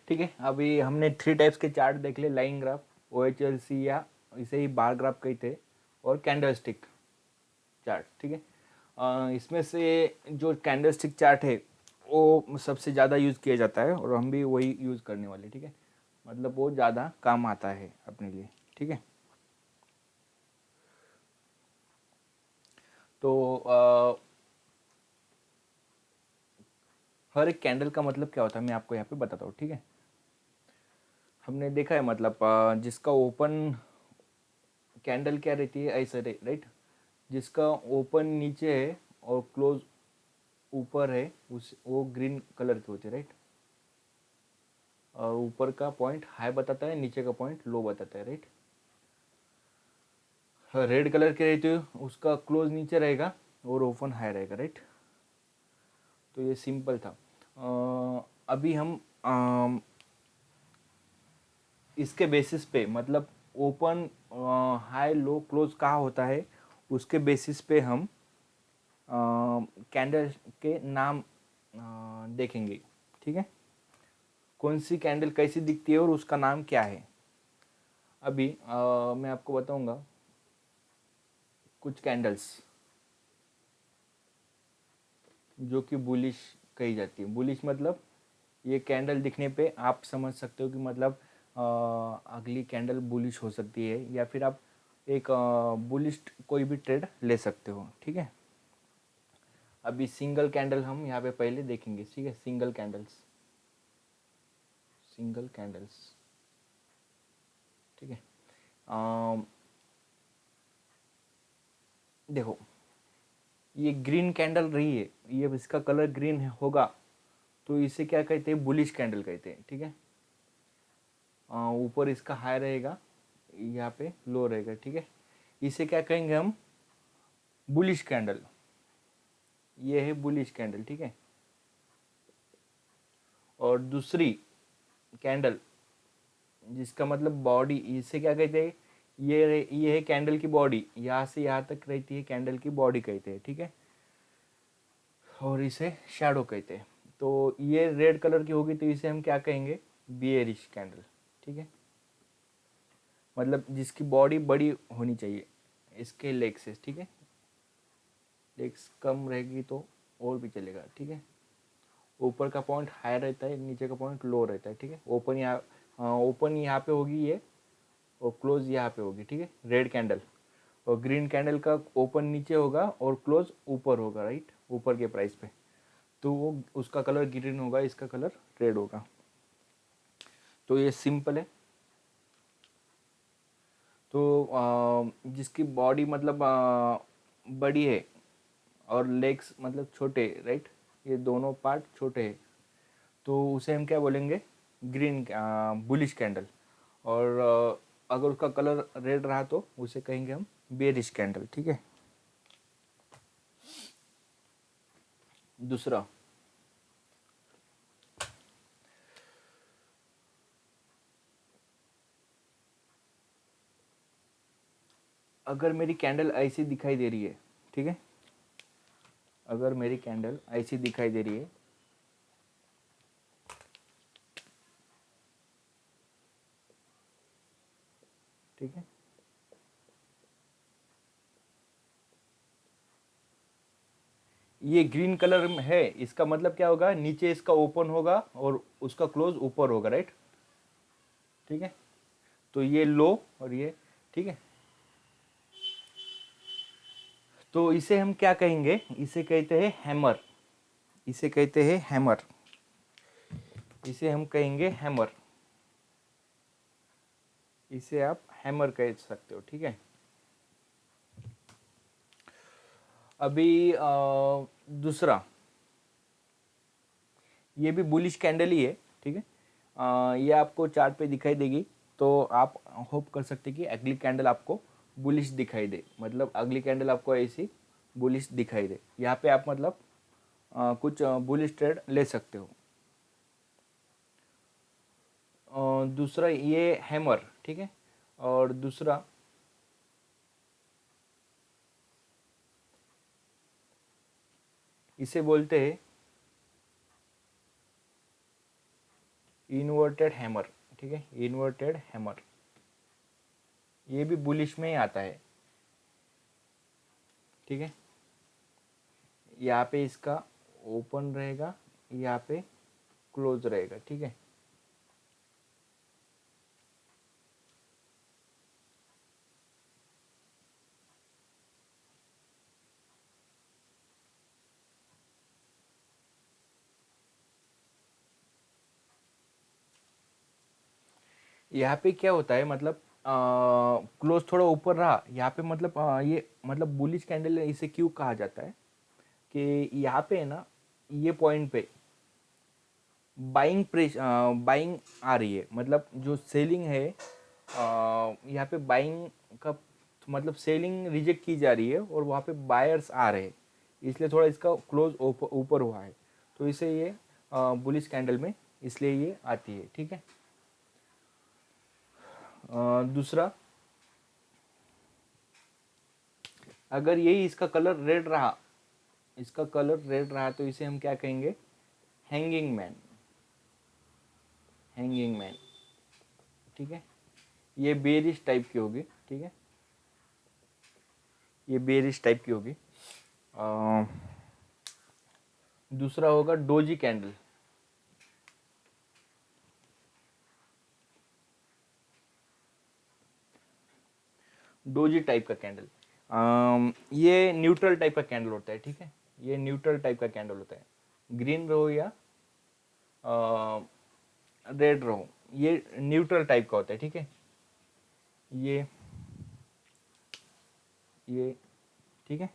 ठीक है, अभी हमने 3 टाइप्स के चार्ट देख ले, लाइन ग्राफ, OHLC या इसे ही बार ग्राफ कहते हैं, और कैंडलस्टिक चार्ट। ठीक है, इसमें से जो कैंडलस्टिक चार्ट है वो सबसे ज़्यादा यूज़ किया जाता है और हम भी वही यूज़ करने वाले। ठीक है, मतलब वो ज़्यादा काम आता है अपने लिए। ठीक है, तो हर एक कैंडल का मतलब क्या होता है मैं आपको यहाँ पे बताता हूँ। ठीक है, हमने देखा है मतलब जिसका ओपन कैंडल क्या रहती है, ऐसा राइट, जिसका ओपन नीचे है और क्लोज ऊपर है, उस वो ग्रीन कलर के होते हैं राइट, और ऊपर का पॉइंट हाई बताता है, नीचे का पॉइंट लो बताता है राइट। रेड कलर के रहते हो उसका क्लोज नीचे रहेगा और ओपन हाई रहेगा राइट। तो ये सिंपल था। अभी हम इसके बेसिस पे मतलब ओपन हाई लो क्लोज कहाँ होता है उसके बेसिस पे हम कैंडल के नाम देखेंगे। ठीक है, कौन सी कैंडल कैसी दिखती है और उसका नाम क्या है। अभी मैं आपको बताऊंगा कुछ कैंडल्स जो कि बुलिश कही जाती है। बुलिश मतलब ये कैंडल दिखने पे आप समझ सकते हो कि मतलब अगली कैंडल बुलिश हो सकती है, या फिर आप एक बुलिश कोई भी ट्रेड ले सकते हो। ठीक है, अभी सिंगल कैंडल हम यहाँ पे पहले देखेंगे। ठीक है, सिंगल कैंडल्स, सिंगल कैंडल्स। ठीक है, देखो ये ग्रीन कैंडल रही है, ये इसका कलर ग्रीन होगा तो इसे क्या कहते हैं, बुलिश कैंडल कहते हैं। ठीक है, ऊपर इसका हाई रहेगा, यहाँ पे लो रहेगा। ठीक है, इसे क्या कहेंगे हम, बुलिश कैंडल। ये है बुलिश कैंडल। ठीक है, और दूसरी कैंडल जिसका मतलब बॉडी, इसे क्या कहते हैं, ये है कैंडल की बॉडी, यहाँ से यहाँ तक रहती है कैंडल की बॉडी कहते हैं। ठीक है, और इसे शैडो कहते हैं। तो ये रेड कलर की होगी तो इसे हम क्या कहेंगे, बियरिश कैंडल। ठीक है, मतलब जिसकी बॉडी बड़ी होनी चाहिए इसके लेग से। ठीक है, लेग्स कम रहेगी तो और भी चलेगा। ठीक है, ऊपर का पॉइंट हाई रहता है, नीचे का पॉइंट लो रहता है। ठीक है, ओपन यहाँ पे होगी ये, और क्लोज यहाँ पे होगी। ठीक है, रेड कैंडल, और ग्रीन कैंडल का ओपन नीचे होगा और क्लोज ऊपर होगा राइट, ऊपर के प्राइस पे, तो वो उसका कलर ग्रीन होगा, इसका कलर रेड होगा। तो ये सिंपल है। तो जिसकी बॉडी मतलब बड़ी है और लेग्स मतलब छोटे, राइट, ये दोनों पार्ट छोटे हैं, तो उसे हम क्या बोलेंगे, ग्रीन बुलिश कैंडल। और अगर उसका कलर रेड रहा तो उसे कहेंगे हम बेरिश कैंडल। ठीक है, दूसरा, अगर मेरी कैंडल ऐसी दिखाई दे रही है, ठीक है, अगर मेरी कैंडल ऐसी दिखाई दे रही है, ठीक है, ये ग्रीन कलर में है, इसका मतलब क्या होगा, नीचे इसका ओपन होगा और उसका क्लोज ऊपर होगा राइट। ठीक है, तो ये लो और ये, ठीक है, तो इसे हम क्या कहेंगे, इसे कहते हैं हैमर, इसे कहते हैं हैमर, इसे हम कहेंगे हैमर, इसे आप हैमर कह सकते हो। ठीक है, अभी दूसरा, ये भी बुलिश कैंडल ही है। ठीक है, ये आपको चार्ट पे दिखाई देगी, तो आप होप कर सकते कि अगली कैंडल आपको बुलिश दिखाई दे, मतलब अगली कैंडल आपको ऐसी बुलिश दिखाई दे, यहाँ पे आप मतलब कुछ बुलिश ट्रेड ले सकते हो। दूसरा ये हैमर, ठीक है, और दूसरा इसे बोलते हैं इन्वर्टेड हैमर, ठीक है, इन्वर्टेड हैमर, ये भी बुलिश में ही आता है, ठीक है। यहाँ पे इसका ओपन रहेगा, यहाँ पे क्लोज रहेगा, ठीक है। यहाँ पे क्या होता है, मतलब क्लोज थोड़ा ऊपर रहा यहाँ पे, मतलब ये मतलब बुलिश कैंडल इसे क्यों कहा जाता है कि यहाँ पे है ना, ये पॉइंट पे बाइंग प्रेस बाइंग आ रही है, मतलब जो सेलिंग है यहाँ पे बाइंग का मतलब सेलिंग रिजेक्ट की जा रही है और वहाँ पे बायर्स आ रहे हैं, इसलिए थोड़ा इसका क्लोज ऊपर हुआ है, तो इसे ये बुलिश कैंडल में इसलिए ये आती है, ठीक है। दूसरा, अगर यही इसका कलर रेड रहा, इसका कलर रेड रहा तो इसे हम क्या कहेंगे, हैंगिंग मैन, हैंगिंग मैन, ठीक है। ये बेरिश टाइप की होगी, ठीक है, ये बेरिश टाइप की होगी। दूसरा होगा डोजी कैंडल, डोजी टाइप का कैंडल, ये न्यूट्रल टाइप का कैंडल होता है, ठीक है, ये न्यूट्रल टाइप का कैंडल होता है, ग्रीन रहो या रेड रहो, ये न्यूट्रल टाइप का होता है, ठीक है। ये ठीक है,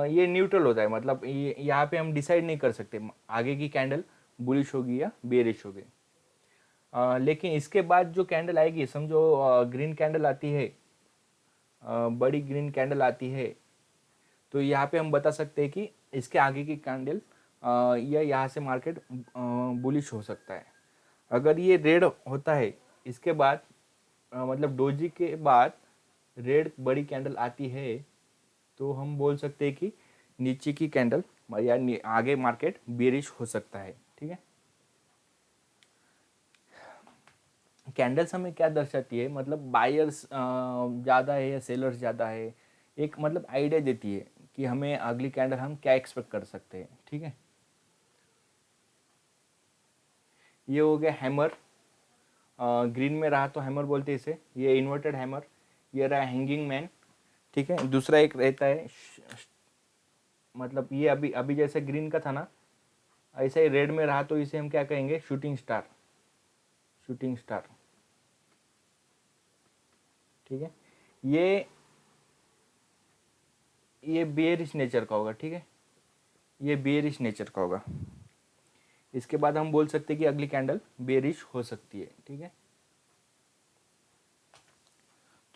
ये न्यूट्रल होता है, मतलब ये यहाँ पे हम डिसाइड नहीं कर सकते आगे की कैंडल बुलिश होगी या बेरिश होगी। लेकिन इसके बाद जो कैंडल आएगी, समझो ग्रीन कैंडल आती है, बड़ी ग्रीन कैंडल आती है, तो यहाँ पे हम बता सकते हैं कि इसके आगे की कैंडल या यहाँ से मार्केट बुलिश हो सकता है। अगर ये रेड होता है इसके बाद मतलब डोजी के बाद रेड बड़ी कैंडल आती है, तो हम बोल सकते हैं कि नीचे की कैंडल या आगे मार्केट बेरिश हो सकता है, ठीक है। कैंडल्स हमें क्या दर्शाती है, मतलब बायर्स ज़्यादा है या सेलर्स ज़्यादा है, एक मतलब आइडिया देती है कि हमें अगली कैंडल हम क्या एक्सपेक्ट कर सकते हैं, ठीक है। ये हो गया हैमर, ग्रीन में रहा तो हैमर बोलते हैं इसे, ये इन्वर्टेड हैमर, ये रहा हैंगिंग मैन, ठीक है। दूसरा एक रहता है मतलब ये अभी अभी जैसे ग्रीन का था ना, ऐसा ही रेड में रहा तो इसे हम क्या कहेंगे, शूटिंग स्टार, शूटिंग स्टार, ठीक है। ये बेयरिश नेचर का होगा, ठीक है, ये बेयरिश नेचर का होगा। इसके बाद हम बोल सकते हैं कि अगली कैंडल बेयरिश हो सकती है, ठीक है।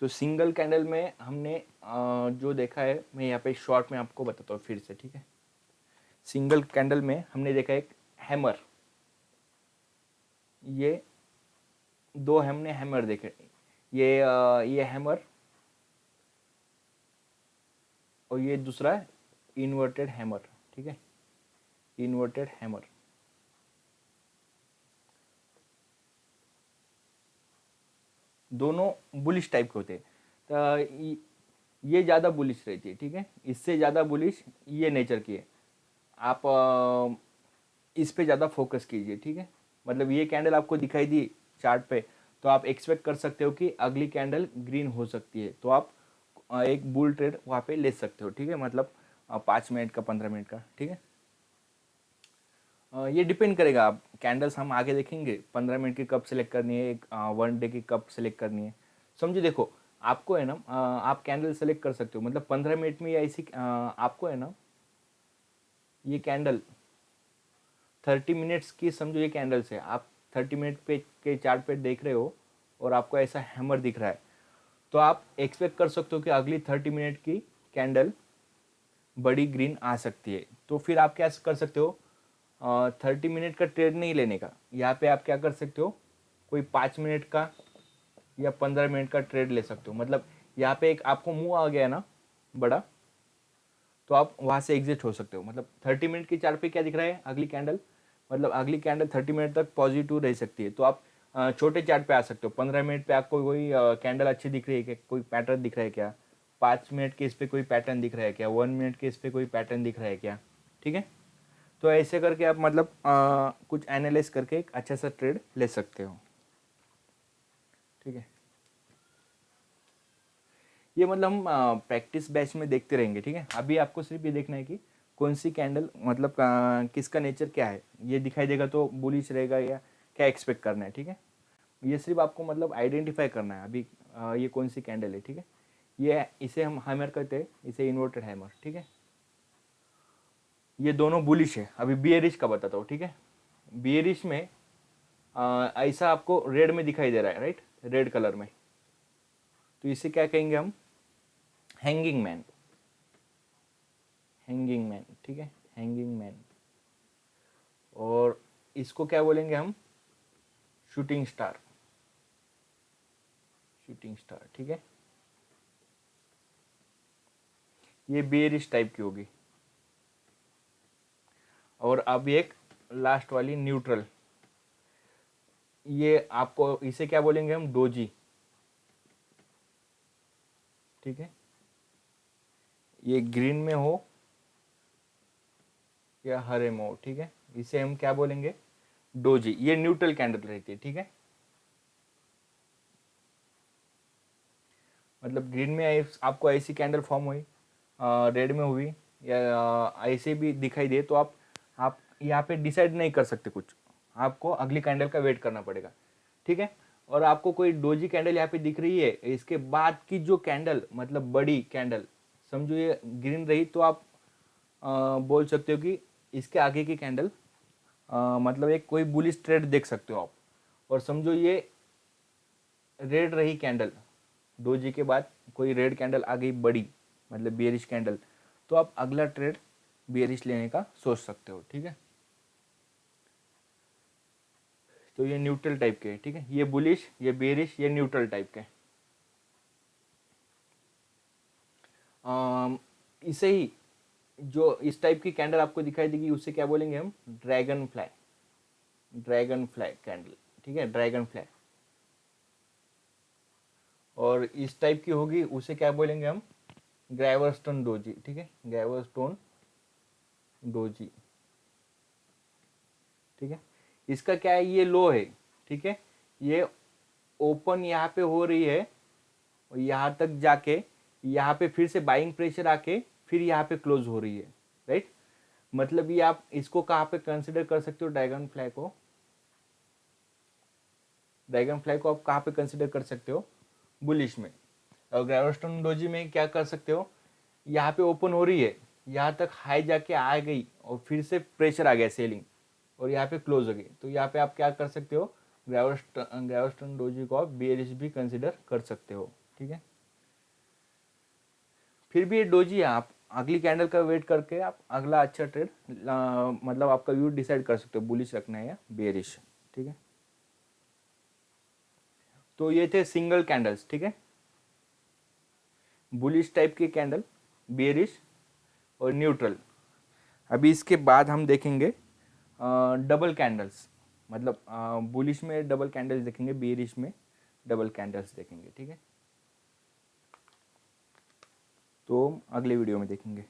तो सिंगल कैंडल में हमने जो देखा है, मैं यहाँ पे शॉर्ट में आपको बताता हूँ फिर से, ठीक है। सिंगल कैंडल में हमने देखा एक हैमर, ये दो हमने हैमर देखे, ये हैमर और ये दूसरा इन्वर्टेड हैमर, ठीक है, इन्वर्टेड हैमर। दोनों बुलिश टाइप के होते हैं, तो ये ज़्यादा बुलिश रहती है, ठीक है, इससे ज़्यादा बुलिश ये नेचर की है। आप इस पे ज़्यादा फोकस कीजिए, ठीक है। मतलब ये कैंडल आपको दिखाई दी चार्ट पे, तो आप एक्सपेक्ट कर सकते हो कि अगली कैंडल ग्रीन हो सकती है, तो आप एक बुल ट्रेड वहाँ पे ले सकते हो, ठीक है, मतलब 5 मिनट का, 15 मिनट का, ठीक है। ये डिपेंड करेगा, आप कैंडल्स हम आगे देखेंगे, 15 मिनट की कब सेलेक्ट करनी है, एक 1 डे की कब सेलेक्ट करनी है, समझो। देखो आपको है ना, आप कैंडल सेलेक्ट कर सकते हो, मतलब 15 मिनट में या ऐसी आपको है ना, ये कैंडल 30 मिनट्स की, समझो ये कैंडल्स है, आप 30 मिनट पे के चार्ट पे देख रहे हो और आपको ऐसा हैमर दिख रहा है, तो आप एक्सपेक्ट कर सकते हो कि अगली 30 मिनट की कैंडल बड़ी ग्रीन आ सकती है। तो फिर आप क्या कर सकते हो, 30 मिनट का ट्रेड नहीं लेने का, यहाँ पे आप क्या कर सकते हो, कोई 5 मिनट का या 15 मिनट का ट्रेड ले सकते हो। मतलब यहाँ पे एक आपको मुंह आ गया ना बड़ा, तो आप वहाँ से एग्जिट हो सकते हो। मतलब 30 मिनट की चार्ट पे क्या दिख रहा है, अगली कैंडल मतलब अगली कैंडल 30 मिनट तक पॉजिटिव रह सकती है। तो आप छोटे चार्ट पे आ सकते हो। 15 मिनट पे आपको कोई कैंडल अच्छी दिख रही है क्या, कोई पैटर्न दिख रहा है क्या, 5 मिनट के इस पर कोई पैटर्न दिख रहा है क्या, 1 मिनट के इस पर कोई पैटर्न दिख रहा है क्या, ठीक है। तो ऐसे करके आप मतलब कुछ एनालाइज करके एक अच्छा सा ट्रेड ले सकते हो, ठीक है। ये मतलब हम प्रैक्टिस बैच में देखते रहेंगे, ठीक है। अभी आपको सिर्फ ये देखना है कि कौन सी कैंडल मतलब किसका नेचर क्या है, ये दिखाई देगा तो बुलिश रहेगा या क्या एक्सपेक्ट करना है, ठीक है। ये सिर्फ आपको मतलब आइडेंटिफाई करना है अभी ये कौन सी कैंडल है, ठीक है। ये इसे हम हैमर कहते हैं, इसे इन्वर्टेड हैमर, ठीक है। ये दोनों बुलिश है। अभी बियरिश का बताता हूँ, ठीक है। बियरिश में ऐसा आपको रेड में दिखाई दे रहा है, राइट, रेड कलर में, तो इसे क्या कहेंगे हम, हैंगिंग मैन, हैंगिंग मैन, ठीक है, हैंगिंग मैन। और इसको क्या बोलेंगे हम, शूटिंग स्टार, शूटिंग स्टार, ठीक है। ये बेरिश टाइप की होगी। और अब एक लास्ट वाली न्यूट्रल, ये आपको इसे क्या बोलेंगे हम, डोजी, ठीक है। ये ग्रीन में हो या हरे में हो, ठीक है, इसे हम क्या बोलेंगे, डोजी। ये न्यूट्रल कैंडल रहती है, ठीक है। मतलब ग्रीन में आपको ऐसी कैंडल फॉर्म हुई, रेड में हुई या ऐसे भी दिखाई दे, तो आप यहाँ पे डिसाइड नहीं कर सकते कुछ, आपको अगली कैंडल का वेट करना पड़ेगा, ठीक है। और आपको कोई डोजी कैंडल यहाँ पे दिख रही है, इसके बाद की जो कैंडल मतलब बड़ी कैंडल, समझो ये ग्रीन रही, तो आप बोल सकते हो कि इसके आगे की कैंडल मतलब एक कोई बुलिश ट्रेड देख सकते हो आप। और समझो ये रेड रही कैंडल, डोजी के बाद कोई रेड कैंडल आ गई बड़ी, मतलब बियरिश कैंडल, तो आप अगला ट्रेड बियरिश लेने का सोच सकते हो, ठीक है। तो ये न्यूट्रल टाइप के, ठीक है, ये बुलिश, ये बियरिश, ये न्यूट्रल टाइप के। इसे ही जो इस टाइप की कैंडल आपको दिखाई देगी उसे क्या बोलेंगे हम, dragon fly, dragon fly candle, ठीक है, ड्रैगन फ्लाई। और इस टाइप की होगी उसे क्या बोलेंगे हम, ग्रेवरस्टोन डोजी, ठीक है, ग्रेवरस्टोन डोजी, ठीक है। इसका क्या है, ये लो है, ठीक है, ये ओपन यहाँ पे हो रही है और यहाँ तक जाके यहाँ पे फिर से बाइंग प्रेशर आके फिर यहाँ पे क्लोज हो रही है, राइट। मतलब ये आप इसको कहाँ पे कंसिडर कर सकते हो, ड्रैगन फ्लाई को, ड्रैगन फ्लाई को आप कहाँ पे कंसिडर कर सकते हो, बुलिश में। और ग्रेवरस्टोन डोजी में क्या कर सकते हो, यहाँ पे ओपन हो रही है, यहाँ तक हाई जाके आ गई और फिर से प्रेशर आ गया सेलिंग और यहाँ पे क्लोज हो गई, तो यहाँ पे आप क्या कर सकते हो, ग्रेवरस्टोन डोजी को आप बेयरिश भी कंसिडर कर सकते हो, ठीक है। फिर भी ये डोजी है, आप अगली कैंडल का वेट करके आप अगला अच्छा ट्रेड मतलब आपका व्यू डिसाइड कर सकते हो, बुलिश रखना है या बेयरिश, ठीक है। तो ये थे सिंगल कैंडल्स, ठीक है, बुलिश टाइप के कैंडल, बेयरिश और न्यूट्रल। अभी इसके बाद हम देखेंगे डबल कैंडल्स, मतलब बुलिश में डबल कैंडल्स देखेंगे, बेयरिश में डबल कैंडल्स देखेंगे, ठीक है। तो अगले वीडियो में देखेंगे।